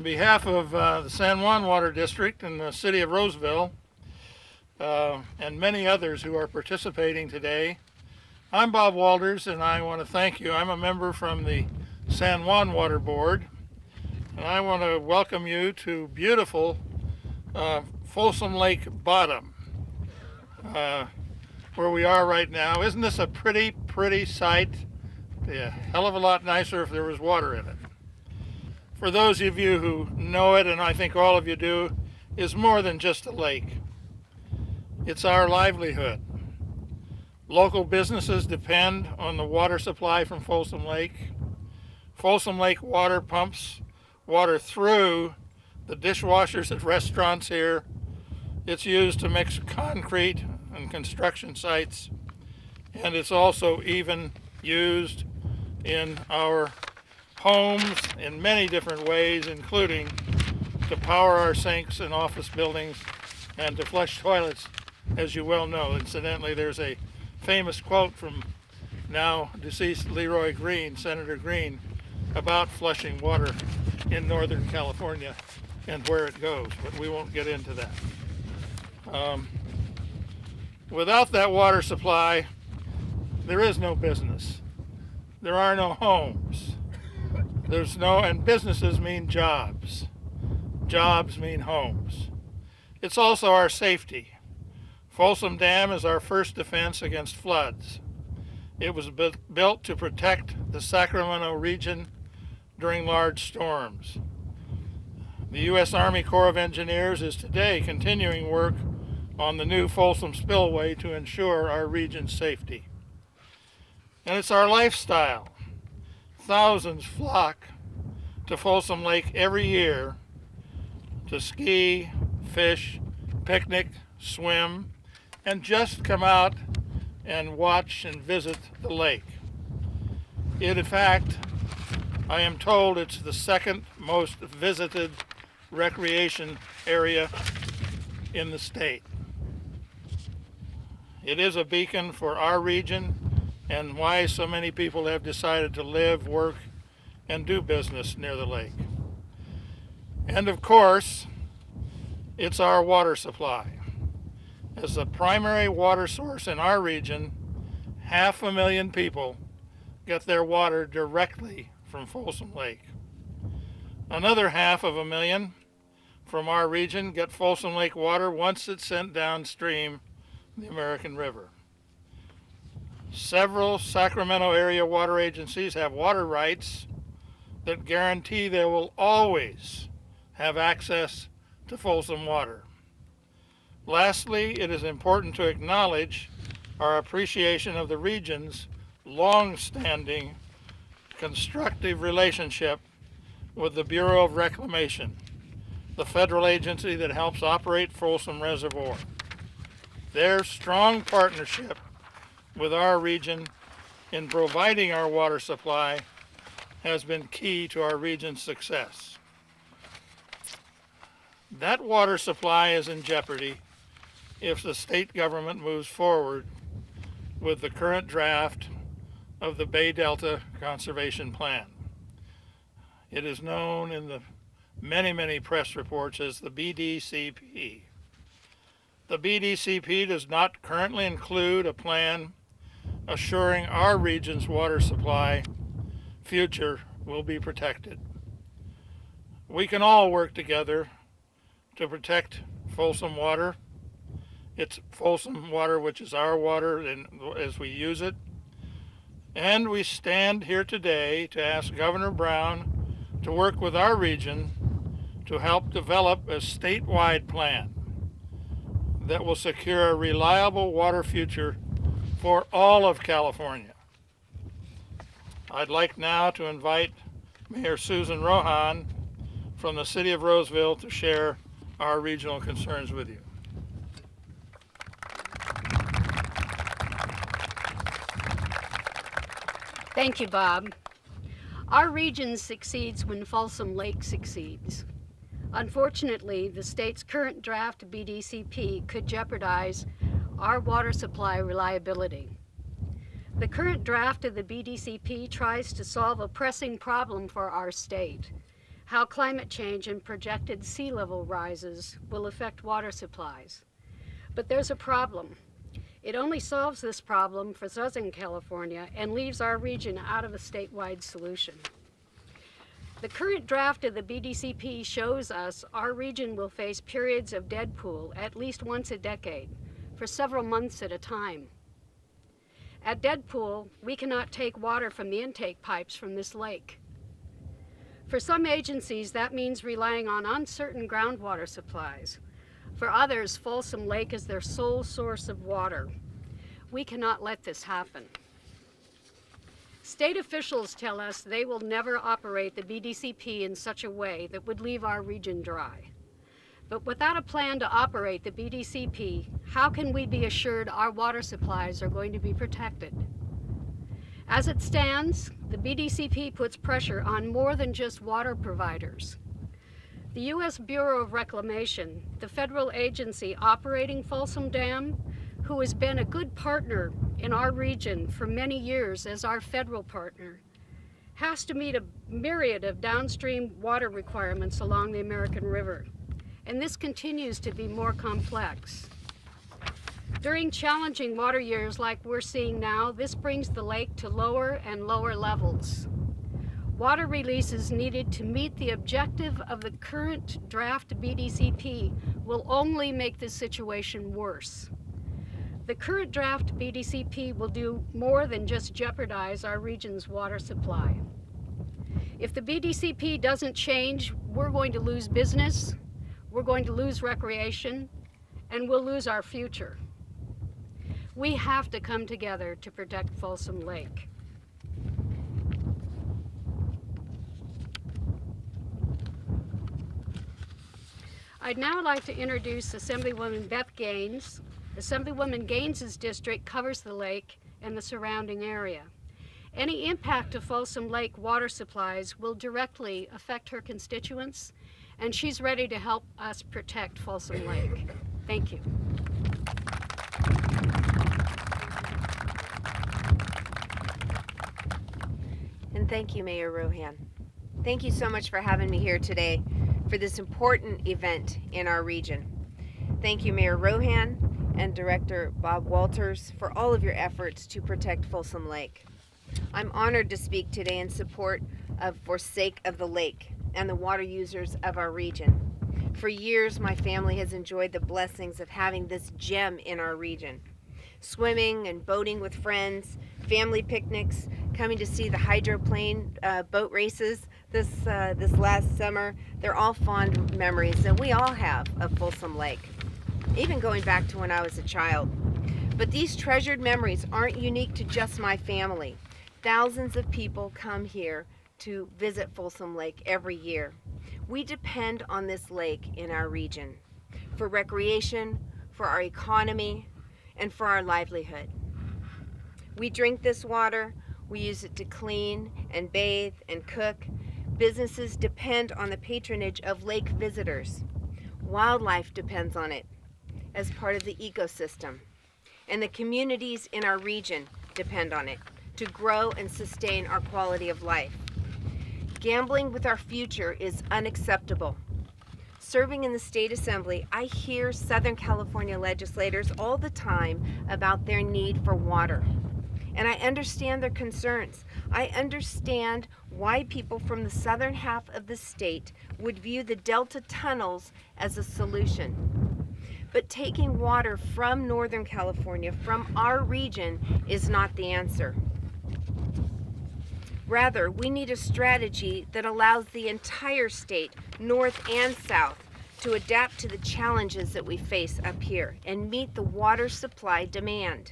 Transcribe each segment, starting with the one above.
behalf of the San Juan Water District and the City of Roseville, and many others who are participating today, I'm Bob Walters, and I want to thank you. I'm a member from the San Juan Water Board, and I want to welcome you to beautiful Folsom Lake Bottom, where we are right now. Isn't this a pretty sight? Be a hell of a lot nicer if there was water in it. For those of you who know it, and I think all of you do, is more than just a lake. It's our livelihood. Local businesses depend on the water supply from Folsom Lake. Folsom Lake water pumps water through the dishwashers at restaurants here. It's used to mix concrete and construction sites, and it's also even used in our homes in many different ways, including to power our sinks in office buildings and to flush toilets, as you well know. Incidentally, there's a famous quote from now deceased Leroy Green, Senator Green, about flushing water in Northern California and where it goes, but we won't get into that. Without that water supply, there is no business. There are no homes. And businesses mean jobs. Jobs mean homes. It's also our safety. Folsom Dam is our first defense against floods. It was built to protect the Sacramento region during large storms. The U.S. Army Corps of Engineers is today continuing work on the new Folsom spillway to ensure our region's safety. And it's our lifestyle. Thousands flock to Folsom Lake every year to ski, fish, picnic, swim, and just come out and watch and visit the lake. In fact, I am told it's the second most visited recreation area in the state. It is a beacon for our region and why so many people have decided to live, work, and do business near the lake. And of course, it's our water supply. As the primary water source in our region, 500,000 people get their water directly from Folsom Lake. Another 500,000 from our region get Folsom Lake water once it's sent downstream the American River. Several Sacramento area water agencies have water rights that guarantee they will always have access to Folsom water. Lastly, it is important to acknowledge our appreciation of the region's long-standing constructive relationship with the Bureau of Reclamation, the federal agency that helps operate Folsom Reservoir. Their strong partnership with our region in providing our water supply has been key to our region's success. That water supply is in jeopardy if the state government moves forward with the current draft of the Bay Delta Conservation Plan. It is known in the many press reports as the BDCP. The BDCP does not currently include a plan assuring our region's water supply future will be protected. We can all work together to protect Folsom water. It's Folsom water, which is our water and as we use it. And we stand here today to ask Governor Brown to work with our region to help develop a statewide plan that will secure a reliable water future for all of California. I'd like now to invite Mayor Susan Rohan from the City of Roseville to share our regional concerns with you. Thank you, Bob. Our region succeeds when Folsom Lake succeeds. Unfortunately, the state's current draft BDCP could jeopardize our water supply reliability. The current draft of the BDCP tries to solve a pressing problem for our state, how climate change and projected sea level rises will affect water supplies. But there's a problem. It only solves this problem for Southern California and leaves our region out of a statewide solution. The current draft of the BDCP shows us our region will face periods of dead pool at least once a decade, for several months at a time. At dead pool, we cannot take water from the intake pipes from this lake. For some agencies, that means relying on uncertain groundwater supplies. For others, Folsom Lake is their sole source of water. We cannot let this happen. State officials tell us they will never operate the BDCP in such a way that would leave our region dry. But without a plan to operate the BDCP, how can we be assured our water supplies are going to be protected? As it stands, the BDCP puts pressure on more than just water providers. The U.S. Bureau of Reclamation, the federal agency operating Folsom Dam, who has been a good partner in our region for many years as our federal partner, has to meet a myriad of downstream water requirements along the American River. And this continues to be more complex. During challenging water years like we're seeing now, this brings the lake to lower and lower levels. Water releases needed to meet the objective of the current draft BDCP will only make this situation worse. The current draft BDCP will do more than just jeopardize our region's water supply. If the BDCP doesn't change, we're going to lose business, we're going to lose recreation, and we'll lose our future. We have to come together to protect Folsom Lake. I'd now like to introduce Assemblywoman Beth Gaines. Assemblywoman Gaines's district covers the lake and the surrounding area. Any impact to Folsom Lake water supplies will directly affect her constituents, and she's ready to help us protect Folsom Lake. Thank you. And thank you, Mayor Rohan. Thank you so much for having me here today for this important event in our region. Thank you, Mayor Rohan and Director Bob Walters, for all of your efforts to protect Folsom Lake. I'm honored to speak today in support of For Sake of the Lake and the water users of our region. For years, my family has enjoyed the blessings of having this gem in our region. Swimming and boating with friends, family picnics, coming to see the hydroplane boat races this last summer. They're all fond memories that we all have of Folsom Lake, even going back to when I was a child. But these treasured memories aren't unique to just my family. Thousands of people come here to visit Folsom Lake every year. We depend on this lake in our region for recreation, for our economy, and for our livelihood. We drink this water, we use it to clean and bathe and cook. Businesses depend on the patronage of lake visitors. Wildlife depends on it as part of the ecosystem. And the communities in our region depend on it to grow and sustain our quality of life. Gambling with our future is unacceptable. Serving in the State Assembly, I hear Southern California legislators all the time about their need for water. And I understand their concerns. I understand why people from the southern half of the state would view the Delta tunnels as a solution. But taking water from Northern California, from our region, is not the answer. Rather, we need a strategy that allows the entire state, north and south, to adapt to the challenges that we face up here and meet the water supply demand.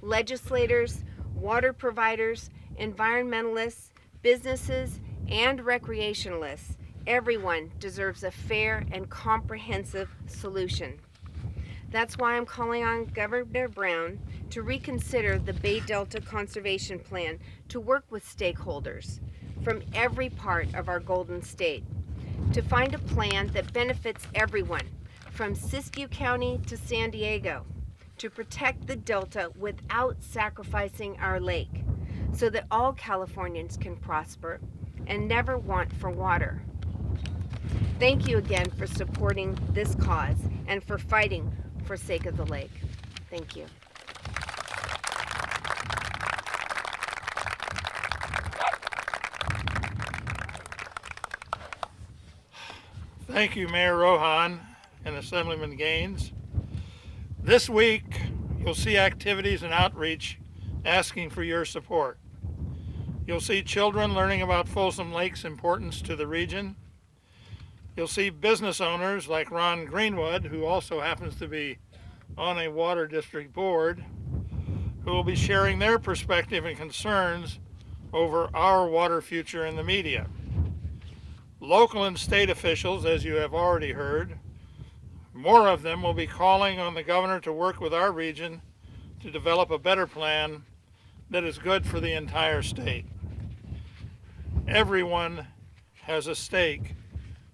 Legislators, water providers, environmentalists, businesses, and recreationalists, everyone deserves a fair and comprehensive solution. That's why I'm calling on Governor Brown to reconsider the Bay Delta Conservation Plan to work with stakeholders from every part of our Golden State to find a plan that benefits everyone from Siskiyou County to San Diego to protect the Delta without sacrificing our lake so that all Californians can prosper and never want for water. Thank you again for supporting this cause and for fighting for sake of the lake. Thank you. Thank you, Mayor Rohan and Assemblyman Gaines. This week, you'll see activities and outreach asking for your support. You'll see children learning about Folsom Lake's importance to the region. You'll see business owners like Ron Greenwood, who also happens to be on a water district board, who will be sharing their perspective and concerns over our water future in the media. Local and state officials, as you have already heard, more of them will be calling on the governor to work with our region to develop a better plan that is good for the entire state. Everyone has a stake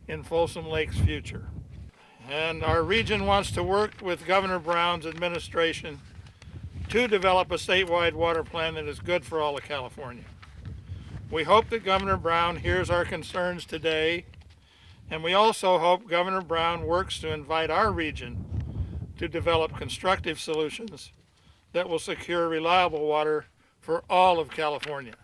in Folsom Lake's future. And our region wants to work with Governor Brown's administration to develop a statewide water plan that is good for all of California. We hope that Governor Brown hears our concerns today, and we also hope Governor Brown works to invite our region to develop constructive solutions that will secure reliable water for all of California.